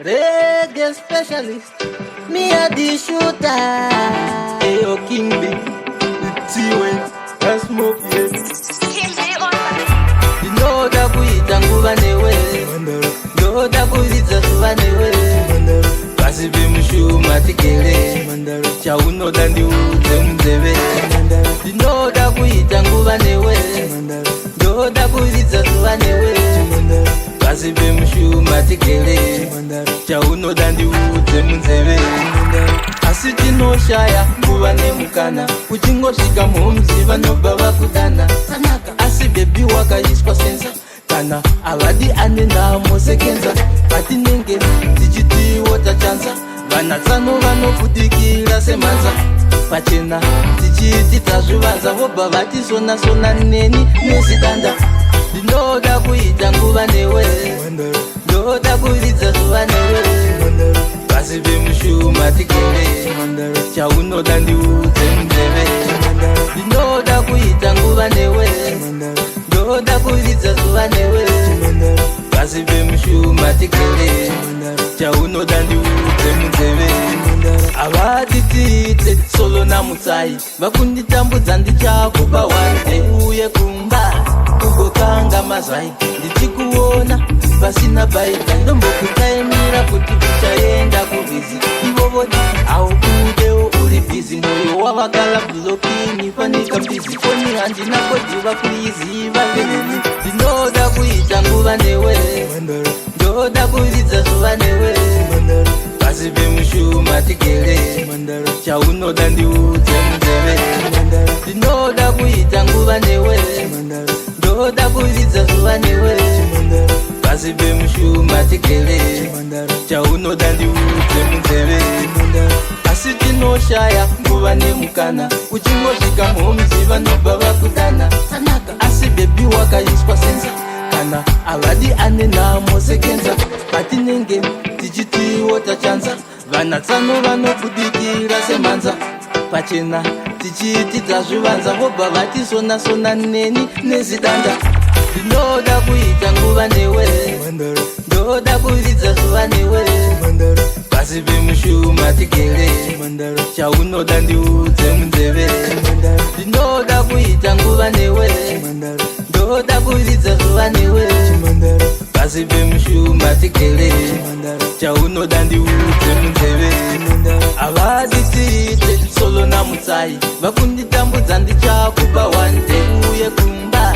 Reggae specialist, me a the shooter. Hey, yo, King B, T-Way, that's smoke, yeah. King B on You know that we tanguva newe, know that we zasuva newe. Basibe mushuma tikele, cha uno dandi uze mzebe. You know that we tanguva newe, know that we zasuva newe. Basibe mushuma tikele, cha uno dandi uze mzebe. Asiti no shaya, kuwa ne mukana, kuchingo shika mumzi vano baba kudana. Asi baby waka iskwa senza, kana awadi ane na mosekenza. Pati nenge, tijiti wota chanza, vana zano vano kudikira semanza. Pachena, tijiti tajuvanza, woba vati sona sona neni nesidanda. Dinoda kuita nguva newe, doda kuita zuva newe. Basibe mushuma tikele, cha uno dandi uze mzebe. Dinoda kuita nguva newe, doda kuita zuva newe. Basibe mushuma tikele, cha uno dandi uze mzebe. Awadi tite solo na mutai, vakunditambudza ndichakupa wante uye kumba. Kugokanga mazai, ndichikuona pasina baita. Ndombokutaimira kuti uchaenda kuvizi. Ivo voti aukudeo uri bizi. Moyo wavakala blokini fanika mbizi. Koni handina kodiva kuiziva veneni. Ndinoda kuita nguva newe, ndoda kuridza zuva newe. Basibe mushuma tikele, cha unoda ndiudze mzebe. Ndinoda kuita nguva newe, ndoda kuridza zuva newe. Basibe mushuma tikele, cha unoda ndiudze mzebe. Asiti no shaya, nguva ne mukana, uchingosvika mumzi vanobva vakudana. Asi baby waka iskwa senza, kana avadi ane na mosekenza. Pati nenge, tichiti wota chanza, vana tsano vanokudikira semanza. Pachena, tichiti tazvivanza, vobva vati sona sona neni nezidanda. Ndinoda kuita nguva newe, ndoda kuridza zuva newe. Basibe mushuma tikele, cha unoda ndiudze munzeve. Ndinoda kuita nguva newe, ndoda kuridza zuva newe. Basibe mushuma tikele, cha unoda ndiudze munzeve. Avadi tite solo na mutsai, vakunditambudza ndichakupa wante uye kumba.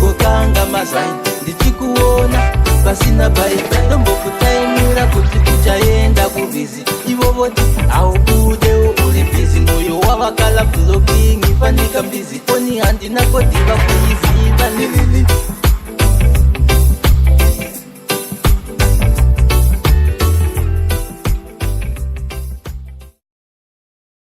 Kugokanga mazai, ndichikuona pasina baita. Ndombokutaimira kuti uchaenda kuvizi. Ivo voti aukudeo uri bizi. Moyo wavakala blocking fanika mbizi. Koni handina kodiva kuiziva nevili.